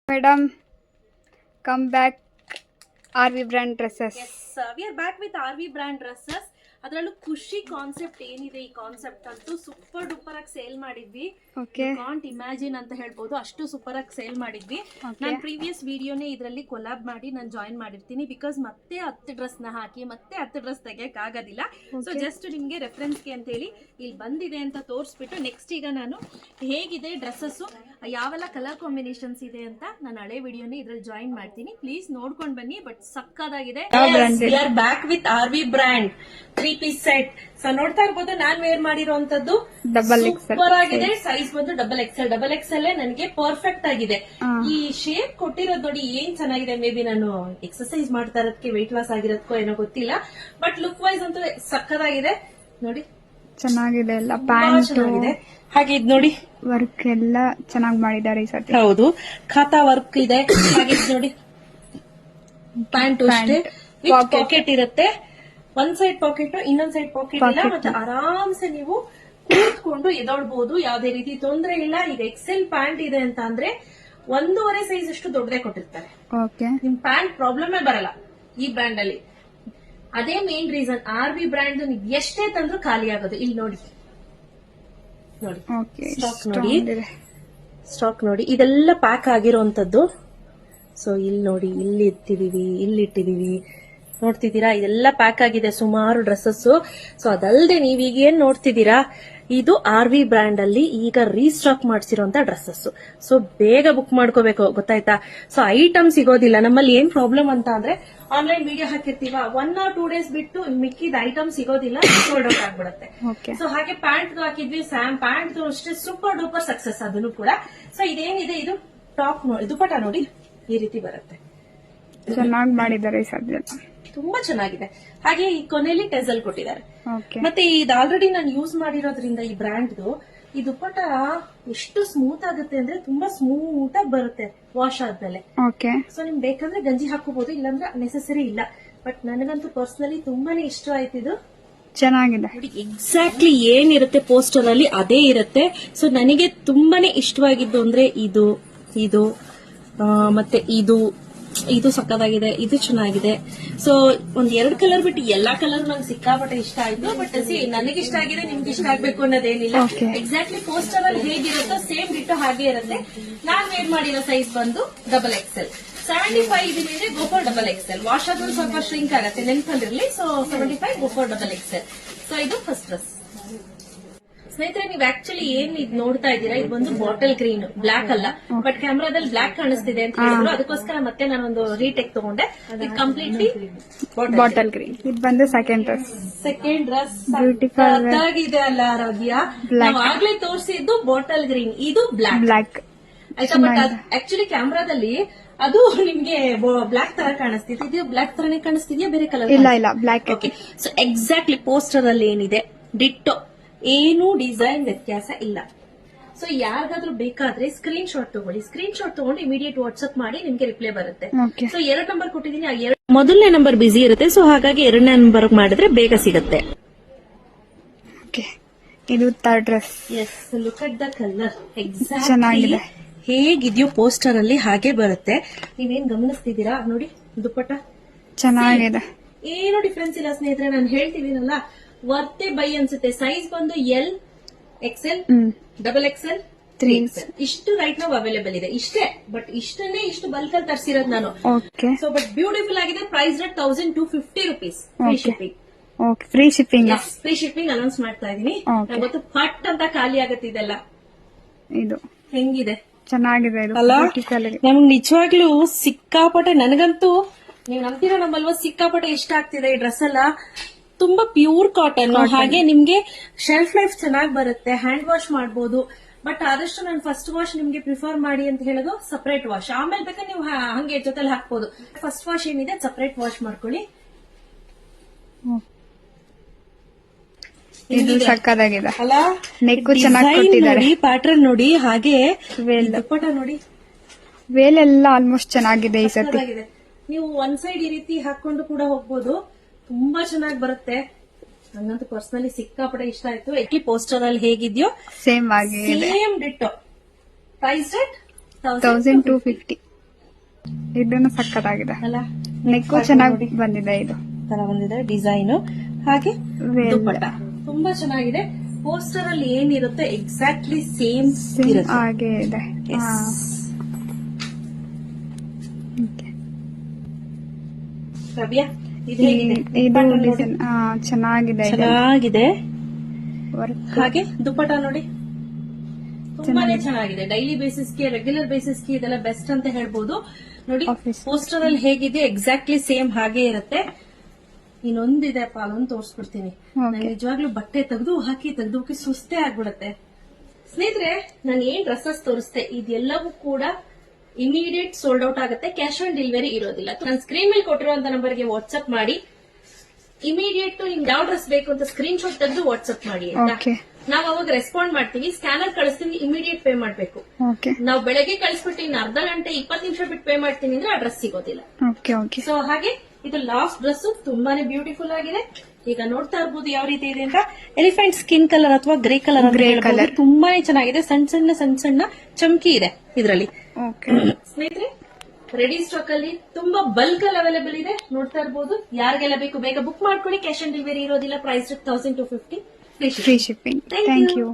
Madam, come back. RV brand dresses. Yes, we are back with RV brand dresses. ಅದರಲ್ಲೂ ಖುಷಿ concept ಏನಿದೆ, ಈ concept ಅಂತೂ super duper ಆಗಿ ಸೇಲ್ ಮಾಡಿದ್ವಿ. ಕಾಂಟ್ ಇಮ್ಯಾಜಿನ್ ಅಂತ ಹೇಳ್ಬೋದು, ಅಷ್ಟು ಸೂಪರ್ ಆಗಿ ಸೇಲ್ ಮಾಡಿದ್ವಿ. ನಾನು ಪ್ರೀವಿಯಸ್ ವಿಡಿಯೋನೇ ಇದರಲ್ಲಿ ಕೊಲಾಬ್ ಮಾಡಿ ನಾನು ಜಾಯಿನ್ ಮಾಡಿರ್ತೀನಿ. ಬಿಕಾಸ್ ಮತ್ತೆ 10 ಡ್ರೆಸ್ ನ ಹಾಕಿ ಮತ್ತೆ 10 ಡ್ರೆಸ್ ತೆಗಿಯಕ್ ಆಗೋದಿಲ್ಲ. ಸೊ ಜಸ್ಟ್ ನಿಮ್ಗೆ ರೆಫರೆನ್ಸ್ಗೆ ಅಂತ ಹೇಳಿ ಇಲ್ಲಿ ಬಂದಿದೆ ಅಂತ ತೋರಿಸ್ಬಿಟ್ಟು ನೆಕ್ಸ್ಟ್ ಈಗ ನಾನು ಹೇಗಿದೆ ಡ್ರೆಸ್ಸಸ್, ಯಾವೆಲ್ಲ ಕಲರ್ ಕಾಂಬಿನೇಷನ್ಸ್ ಇದೆ ಅಂತ ನಾನು ಹಳೆ ವಿಡಿಯೋನೇ ಇದ್ರಲ್ಲಿ ಜಾಯಿನ್ ಮಾಡ್ತೀನಿ. ಪ್ಲೀಸ್ ನೋಡ್ಕೊಂಡ್ ಬನ್ನಿ. ಬಟ್ ಸಕ್ಕದಾಗಿದೆ. Back with RV brand 3-piece set. So ನೋಡ್ತಾ ಇರ್ಬೋದು, ನಾನ್ ವೇರ್ ಮಾಡಿರೋಂತದ್ದು ಸೂಪರ್ ಆಗಿದೆ. ಸೈಜ್ ಬಂದು ಡಬಲ್ ಎಕ್ಸೆಲ್ ನನಗೆ ಪರ್ಫೆಕ್ಟ್ ಆಗಿದೆ. ಈ ಶೇಪ್ ಕೊಟ್ಟಿರೋದು ನೋಡಿ ಏನ್ ಚೆನ್ನಾಗಿದೆ. ಮೇ ಬಿ ನಾನು ಎಕ್ಸರ್ಸೈಸ್ ಮಾಡ್ತಾ ಇರೋದಕ್ಕೆ ವೆಯ್ಟ್ ಲಾಸ್ ಆಗಿರೋದಕ್ಕೋ ಏನೋ ಗೊತ್ತಿಲ್ಲ. ಬಟ್ ಲುಕ್ ವೈಸ್ ಅಂತೂ ಸಕ್ಕದಾಗಿದೆ. ನೋಡಿ ಚೆನ್ನಾಗಿದೆ, ಎಲ್ಲ ಪ್ಯಾಂಟ್ ಇದೆ. ಹಾಗೆ ಇದು ನೋಡಿ ವರ್ಕ್ ಎಲ್ಲ ಚೆನ್ನಾಗಿ ಮಾಡಿದ್ದಾರೆ ಈ ಸತಿ. ಹೌದು, ಖಾತಾ ವರ್ಕ್ ಇದೆ. ಹಾಗೆ ನೋಡಿ ಪ್ಯಾಂಟ್ ಅಷ್ಟೇ ಪಾಕೆಟ್ ಇರುತ್ತೆ. ಒಂದ್ ಸೈಡ್ ಪಾಕೆಟ್, ಇನ್ನೊಂದ್ ಸೈಡ್ ಪಾಕೆಟ್ ಇಲ್ಲ. ಮತ್ತೆ ಆರಾಮ್ಸೆ ನೀವು ಕೂತ್ಕೊಂಡು ಎದೊಳ್ಬಹುದು, ಯಾವ್ದೇ ರೀತಿ ತೊಂದರೆ ಇಲ್ಲ. ಈಗ ಎಕ್ಸೆಲ್ ಪ್ಯಾಂಟ್ ಇದೆ ಅಂತ ಅಂದ್ರೆ 1.5 ಸೈಜ್ ಅಷ್ಟು ದೊಡ್ಡದೇ ಕೊಟ್ಟಿರ್ತಾರೆ. ನಿಮ್ ಪ್ಯಾಂಟ್ ಪ್ರಾಬ್ಲಮೇ ಬರಲ್ಲ ಈ ಬ್ರ್ಯಾಂಡ್ ಅಲ್ಲಿ. ಅದೇ ಮೇನ್ ರೀಸನ್ RV ಬ್ರ್ಯಾಂಡ್ ನೀವು ಎಷ್ಟೇ ತಂದ್ರೂ ಖಾಲಿ ಆಗೋದು. ಇಲ್ಲಿ ನೋಡಿ ಸ್ಟಾಕ್ ನೋಡಿ, ಇದೆಲ್ಲ ಪ್ಯಾಕ್ ಆಗಿರೋಂಥದ್ದು. ಸೊ ಇಲ್ಲಿ ನೋಡಿ, ಇಲ್ಲಿ ಇಟ್ಟಿದೀವಿ ನೋಡ್ತಿದ್ದೀರಾ, ಇದೆಲ್ಲ ಪ್ಯಾಕ್ ಆಗಿದೆ ಸುಮಾರು ಡ್ರೆಸ್ಸಸ್. ಸೊ ಅದಲ್ಲದೆ ನೀವೀಗ ಏನ್ ನೋಡ್ತಿದ್ದೀರಾ, ಇದು RV ಬ್ರ್ಯಾಂಡ್ ಅಲ್ಲಿ ಈಗ ರೀಸ್ಟಾಕ್ ಮಾಡಿಸಿರೋಂತ ಡ್ರೆಸ್ಸಸ್. ಸೊ ಬೇಗ ಬುಕ್ ಮಾಡ್ಕೋಬೇಕು, ಗೊತ್ತಾಯ್ತಾ. ಸೊ ಐಟಮ್ ಸಿಗೋದಿಲ್ಲ ನಮ್ಮಲ್ಲಿ. ಏನ್ ಪ್ರಾಬ್ಲಮ್ ಅಂತ ಅಂದ್ರೆ, ಆನ್ಲೈನ್ ವಿಡಿಯೋ ಹಾಕಿರ್ತೀವ, 1 or 2 days ಬಿಟ್ಟು ಮಿಕ್ಕಿದ ಐಟಮ್ ಸಿಗೋದಿಲ್ಲ, ಸೋಲ್ಡ್ ಔಟ್ ಆಗ್ಬಿಡುತ್ತೆ. ಸೊ ಹಾಗೆ ಪ್ಯಾಂಟ್ ಹಾಕಿದ್ವಿ, ಪ್ಯಾಂಟ್ ಅಷ್ಟೇ ಸೂಪರ್ ಡೂಪರ್ ಸಕ್ಸಸ್ ಅದನ್ನು ಕೂಡ. ಸೊ ಇದೇನಿದೆ, ಇದು ಟಾಪ್ ದುಪಟ್ಟ ನೋಡಿ ಈ ರೀತಿ ಬರುತ್ತೆ. ಚೆನ್ನಾಗಿ ಮಾಡಿದ್ದಾರೆ, ತುಂಬಾ ಚೆನ್ನಾಗಿದೆ. ಹಾಗೆ ಈ ಕೊನೆಯಲ್ಲಿ ಟೆಸಲ್ ಕೊಟ್ಟಿದ್ದಾರೆ. ಮತ್ತೆ ಇದು ಆಲ್ರೆಡಿ ನಾನು ಯೂಸ್ ಮಾಡಿರೋದ್ರಿಂದ ಈ ಬ್ರ್ಯಾಂಡ್ದು ಈ ದುಪ್ಪಟ್ಟ ಎಷ್ಟು ಸ್ಮೂತ್ ಆಗುತ್ತೆ ಅಂದ್ರೆ ತುಂಬಾ ಸ್ಮೂತ್ ಆಗಿ ಬರುತ್ತೆ ವಾಶ್ ಆದ್ಮೇಲೆ. ಸೊ ನಿಮ್ಗೆ ಬೇಕಂದ್ರೆ ಗಂಜಿ ಹಾಕೋಬಹುದು, ಇಲ್ಲಾಂದ್ರೆ ನೆಸೆಸರಿ ಇಲ್ಲ. ಬಟ್ ನನಗಂತೂ ಪರ್ಸನಲಿ ತುಂಬಾನೇ ಇಷ್ಟ ಆಯ್ತಿದ್ದು. ಚೆನ್ನಾಗಿದೆ. ಎಕ್ಸಾಕ್ಟ್ಲಿ ಏನಿರುತ್ತೆ ಪೋಸ್ಟರ್ ಅಲ್ಲಿ ಅದೇ ಇರುತ್ತೆ. ಸೊ ನನಗೆ ತುಂಬಾನೇ ಇಷ್ಟವಾಗಿದ್ದು ಅಂದ್ರೆ ಇದು ಮತ್ತೆ ಇದು ಸಕ್ಕದಾಗಿದೆ, ಇದು ಚೆನ್ನಾಗಿದೆ. ಸೊ ಒಂದ್ 2 ಕಲರ್ ಬಿಟ್ಟು ಎಲ್ಲಾ ಕಲರ್ ನಂಗೆ ಸಿಕ್ಕಾಪಟ್ಟೆ ಇಷ್ಟ ಆಯ್ತು. ಬಟ್ ನನಗೆ ಇಷ್ಟ ಆಗಿದೆ, ನಿಮ್ಗೆ ಇಷ್ಟ ಆಗ್ಬೇಕು ಅನ್ನೋದೇನಿಲ್ಲ. ಎಕ್ಸಾಕ್ಟ್ಲಿ ಪೋಸ್ಟರ್ ಅಲ್ಲಿ ಹೇಗಿರುತ್ತೋ ಸೇಮ್ ಬಿಟ್ಟು ಹಾಗೆ ಇರುತ್ತೆ. ನಾನ್ ವೇರ್ ಮಾಡಿರೋ ಸೈಜ್ ಬಂದು XXL 75 ಇದೀನಿ. ಗೋ ಫಾರ್ XXL. ವಾಶ್ ಆದ್ಮೇಲೆ ಸ್ವಲ್ಪ ಶ್ರಿಂಕ್ ಆಗುತ್ತೆ, ನೆನ್ಕೊಂಡಿರ್ಲಿ. So 75 go for XXL. So ಇದು ಫಸ್ಟ್ ಡ್ರೆಸ್. ಸ್ನೇಹಿತರೆ, ನೀವು ಆಕ್ಚುಲಿ ಏನ್ ಇದು ನೋಡ್ತಾ ಇದ್ದೀರಾ, ಇದು ಒಂದು ಬಾಟಲ್ ಗ್ರೀನ್, ಬ್ಲಾಕ್ ಅಲ್ಲ. ಬಟ್ ಕ್ಯಾಮ್ರಾದಲ್ಲಿ ಬ್ಲಾಕ್ ಕಾಣಿಸ್ತಿದೆ ಅಂತ ಹೇಳಿದ್ರು, ಅದಕ್ಕೋಸ್ಕರ ಮತ್ತೆ ನಾನೊಂದು ರೀಟೇಕ್ ತಗೊಂಡೆ. ಇದು ಕಂಪ್ಲೀಟ್ಲಿ ಬಾಟಲ್ ಗ್ರೀನ್. ಇದು ಬಂದು ಸೆಕೆಂಡ್ ಡ್ರೆಸ್ ಬ್ಯೂಟಿಫುಲ್ ಆಗಿದೆ ಅಲ್ಲ ಆರಾಧ್ಯ. ನಾವು ಆಗ್ಲೇ ತೋರಿಸಿದ್ದು ಬಾಟಲ್ ಗ್ರೀನ್, ಇದು ಬ್ಲಾಕ್ ಆಯ್ತಾ. ಬಟ್ ಆಕ್ಚುಲಿ ಕ್ಯಾಮ್ರಾದಲ್ಲಿ ಅದು ನಿಮ್ಗೆ ಬ್ಲಾಕ್ ತರ ಕಾಣಿಸ್ತಿದೆ, ಇದು ಬ್ಲಾಕ್ ತರನೇ ಕಾಣಿಸ್ತಿದ್ಯಾ, ಬೇರೆ ಕಲರ್? ಇಲ್ಲ black. Okay, so exactly poster ಅಲ್ಲಿ ಏನಿದೆ ಡಿಟ್ಟೋ, ಏನು ಡಿಸೈನ್ ವ್ಯತ್ಯಾಸ ಇಲ್ಲ. ಸೊ ಯಾರಿಗಾದ್ರೂ ಬೇಕಾದ್ರೆ ಸ್ಕ್ರೀನ್ ಶಾಟ್ ತಗೊಳ್ಳಿ. ಸ್ಕ್ರೀನ್ ಶಾಟ್ ತಗೊಂಡು ಇಮಿಡಿಯೇಟ್ ವಾಟ್ಸ್ಆಪ್ ಮಾಡಿ, ನಿಮ್ಗೆ ರಿಪ್ಲೈ ಬರುತ್ತೆ. ಸೊ 2 ನಂಬರ್ ಕೊಟ್ಟಿದ್ದೀನಿ, ಮೊದಲನೇ ನಂಬರ್ ಬಿಸಿ ಇರುತ್ತೆ. ಸೊ ಹಾಗಾಗಿ 2ನೇ ನಂಬರ್ ಮಾಡಿದ್ರೆ ಬೇಗ ಸಿಗುತ್ತೆ. ಇದು third dress. Yes, look at the colour. Exactly ಹೇಗಿದೆಯೋ ಪೋಸ್ಟರ್ ಅಲ್ಲಿ ಹಾಗೆ ಬರುತ್ತೆ. ನೀವೇನ್ ಗಮನಿಸ್ತಿದ್ದೀರಾ ನೋಡಿ, ದುಪ್ಪಟ್ಟ ಚೆನ್ನಾಗಿದೆ, ಏನು ಡಿಫ್ರೆನ್ಸ್ ಇಲ್ಲ ಸ್ನೇಹಿತರೆ. ನಾನು ಹೇಳ್ತೀವಿನಲ್ಲ, ವರ್ತೆ ಬೈ ಅನ್ಸುತ್ತೆ. ಸೈಜ್ ಬಂದು L, XL, XXL, 3XL ಇಷ್ಟು ರೈಟ್ ನಾವು ಅವೈಲೇಬಲ್ ಇದೆ. ಇಷ್ಟೇ, ಬಟ್ ಇಷ್ಟನ್ನೇ ಇಷ್ಟು ಬಲ್ಕ್ ಅಲ್ಲಿ ತರಿಸಿರೋದು ನಾನು. ಸೊ ಬಟ್ ಬ್ಯೂಟಿಫುಲ್ ಆಗಿದೆ. Price rate 1250 rupees. Free shipping. Free shipping announce ಮಾಡ್ತಾ ಇದೀನಿ. ಗೊತ್ತು, ಫಟ್ ಅಂತ ಖಾಲಿ ಆಗುತ್ತೆ ಇದೆಲ್ಲ. ಇದು ಹೆಂಗಿದೆ, ಚೆನ್ನಾಗಿದೆ ಅಲ್ಲ? ನಮ್ಗೆ ನಿಜವಾಗ್ಲೂ ಸಿಕ್ಕಾಪಟ್ಟೆ, ನನಗಂತೂ ನೀವು ನಂಬ್ತೀರಾ ನಮ್ಮಲ್ವಾ, ಸಿಕ್ಕಾಪಟ್ಟೆ ಇಷ್ಟ ಆಗ್ತಿದೆ ಈ ಡ್ರೆಸ್ ಎಲ್ಲ. ತುಂಬಾ ಪ್ಯೂರ್ ಕಾಟನ್. ಹಾಗೆ ನಿಮ್ಗೆ ಶೆಲ್ಫ್ ಲೈಫ್ ಚೆನ್ನಾಗಿ ಬರುತ್ತೆ, ಹ್ಯಾಂಡ್ ವಾಶ್ ಮಾಡಬಹುದು. ಬಟ್ ಆದಷ್ಟು ನಾನು ಫಸ್ಟ್ ವಾಶ್ ನಿಮ್ಗೆ ಪ್ರಿಫರ್ ಮಾಡಿ ಅಂತ ಹೇಳೋದು, ಸಪರೇಟ್ ವಾಶ್. ಆಮೇಲೆ ಬೇಕಾದ್ರೆ ನೀವು ಹಂಗೆ ಜೊತೆಲಿ ಹಾಕ್ಬೋದು. ಫಸ್ಟ್ ವಾಶ್ ಏನಿದೆ ಸಪರೇಟ್ ವಾಶ್ ಮಾಡ್ಕೊಳ್ಳಿ. ಇದು ಸಕ್ಕದಾಗಿದೆ ಅಲ್ಲ, ನೆಕ್ ಚೆನ್ನಾಗಿ ಕೊಟ್ಟಿದ್ದಾರೆ, ಪ್ಯಾಟರ್ನ್ ನೋಡಿ. ಹಾಗೆ ದುಪ್ಪಟ್ಟ ನೋಡಿ, ವೇಲೆಲ್ಲ ಆಲ್ಮೋಸ್ಟ್ ಚೆನ್ನಾಗಿದೆ ಈ ಸತಿ. ನೀವು ಒಂದ್ ಸೈಡ್ ಈ ರೀತಿ ಹಾಕೊಂಡು ಕೂಡ ಹೋಗ್ಬೋದು, ತುಂಬಾ ಚೆನ್ನಾಗಿ ಬರುತ್ತೆ. ನಂಗಂತೂ ಪರ್ಸನಲಿ ಸಿಕ್ಕಾಪಟ್ಟೆ ಇಷ್ಟ ಆಯ್ತು. ಎಕ್ಕಿ ಪೋಸ್ಟರ್ ಅಲ್ಲಿ ಹೇಗಿದ್ಯೋ ಸೇಮ್ ಆಗಿ ಸೇಮ್ ಡಿಟ್ಟೋ. Price rate 1250. ಇದನ್ನು ಸಕ್ಕತ್ತಾಗಿದೆ. ಅಲ್ಲ ನೆಕ್ಕು ಚೆನ್ನಾಗಿ ಬಂದಿದೆ. ಇದು ತರ ಬಂದಿದೆ ಡಿಸೈನ್. ಹಾಗೆ ವೇಲ್ ದುಪ್ಪಟ್ಟ ತುಂಬಾ ಚೆನ್ನಾಗಿದೆ. ಪೋಸ್ಟರ್ ಅಲ್ಲಿ ಏನಿರುತ್ತೆ ಎಕ್ಸಾಕ್ಟ್ಲಿ ಸೇಮ್ ಇರುತ್ತೆ. ಹಾಗೆ ಇದೆ. Yes. ಹಾ. Okay. ರವ್ಯಾ ಇದು ಹೇಗಿದೆ? ಇದು ದುಪ್ಪಟ್ಟ ನೋಡಿ. ಡಿಸೈನ್ ಚೆನ್ನಾಗಿದೆ. ಇದೆ ಚೆನ್ನಾಗಿದೆ. ವರ್ಕ್ ಹಾಗೆ ದುಪ್ಪಟ್ಟ ನೋಡಿ ತುಂಬಾನೇ ಚೆನ್ನಾಗಿದೆ. ಡೈಲಿ ಬೇಸಿಸ್ಗೆ ರೆಗ್ಯುಲರ್ ಬೇಸಿಸ್ಗೆ ಇದೆಲ್ಲ ಬೆಸ್ಟ್ ಅಂತ ಹೇಳ್ಬೋದು. ನೋಡಿ Office. ಪೋಸ್ಟರ್ ಅಲ್ಲಿ ಹೇಗಿದೆ ಎಕ್ಸಾಕ್ಟ್ಲಿ ಸೇಮ್ ಹಾಗೆ ಇರುತ್ತೆ. ಇನ್ನೊಂದಿದೆ ಅಪ್ಪ, ಅಲ್ಲೊಂದು ತೋರಿಸ್ಬಿಡ್ತೀನಿ. ನಾನು ನಿಜವಾಗ್ಲೂ ಬಟ್ಟೆ ತೆಗೆದು ಹಾಕಿ ಸುಸ್ತೇ ಆಗ್ಬಿಡತ್ತೆ. ಸ್ನೇಹಿತರೆ, ನಾನು ಏನ್ ಡ್ರೆಸ್ಸಸ್ ತೋರಿಸ್ತೆ ಇದೆಲ್ಲವೂ ಕೂಡ ಇಮಿಡಿಯೇಟ್ ಸೋಲ್ಡ್ ಔಟ್ ಆಗುತ್ತೆ. ಕ್ಯಾಶ್ ಆನ್ ಡೆಲಿವರಿ ಇರೋದಿಲ್ಲ. ನಾನು ಸ್ಕ್ರೀನ್ ಮೇಲೆ ಕೊಟ್ಟಿರುವಂತ ನಂಬರ್ಗೆ ವಾಟ್ಸ್ಆಪ್ ಮಾಡಿ ಇಮಿಡಿಯೇಟ್ ನಿಮ್ಗೆ ಯಾವ ಡ್ರೆಸ್ ಬೇಕು ಅಂತ ಸ್ಕ್ರೀನ್ ಶಾಟ್ ತೆಗೆದು ವಾಟ್ಸ್ಆಪ್ ಮಾಡಿ ಆಯ್ತಾ. ಓಕೆ ನಾವು ಅವಾಗ ರೆಸ್ಪಾಂಡ್ ಮಾಡ್ತೀವಿ. ಸ್ಕ್ಯಾನರ್ ಕಳಿಸ್ತೀವಿ, ಇಮಿಡಿಯೇಟ್ ಪೇ ಮಾಡ್ಬೇಕು. ಓಕೆ ನಾವು ಬೆಳಗ್ಗೆ ಕಳಿಸ್ಬಿಟ್ಟು ಇನ್ನು ಅರ್ಧ ಗಂಟೆ 20 ನಿಮಿಷ ಬಿಟ್ಟು ಪೇ ಮಾಡ್ತೀನಿ ಅಂದ್ರೆ ಆ ಡ್ರೆಸ್ ಸಿಗೋದಿಲ್ಲ. ಓಕೆ ಓಕೆ ಸೊ ಹಾಗೆ ಇದು ಲಾಸ್ಟ್ ಡ್ರೆಸ್ ತುಂಬಾನೇ ಬ್ಯೂಟಿಫುಲ್ ಆಗಿದೆ. ಈಗ ನೋಡ್ತಾ ಇರ್ಬೋದು ಯಾವ ರೀತಿ ಇದೆ ಅಂತ. ಎಲಿಫೆಂಟ್ ಸ್ಕಿನ್ ಕಲರ್ ಅಥವಾ ಗ್ರೇ ಕಲರ್ ಅಂತ ಹೇಳ್ಬೋದು. ತುಂಬಾನೇ ಚೆನ್ನಾಗಿದೆ. ಸಣ್ಣ ಸಣ್ಣ ಚಮಕಿ ಇದೆ ಇದರಲ್ಲಿ. ಓಕೆ ಸ್ನೇಹಿತರೆ, ರೆಡಿ ಸ್ಟಾಕ್ ಅಲ್ಲಿ ತುಂಬಾ ಬಲ್ಕ್ ಅಲ್ಲಿ ಅವೈಲೇಬಲ್ ಇದೆ. ನೋಡ್ತಾ ಇರ್ಬೋದು. ಯಾರಿಗೆಲ್ಲ ಬೇಕು ಬೇಗ ಬುಕ್ ಮಾಡ್ಕೊಳ್ಳಿ. ಕ್ಯಾಶ್ ಆನ್ ಡೆಲಿವರಿ ಇರೋದಿಲ್ಲ. Price 1250. Free shipping. Thank you.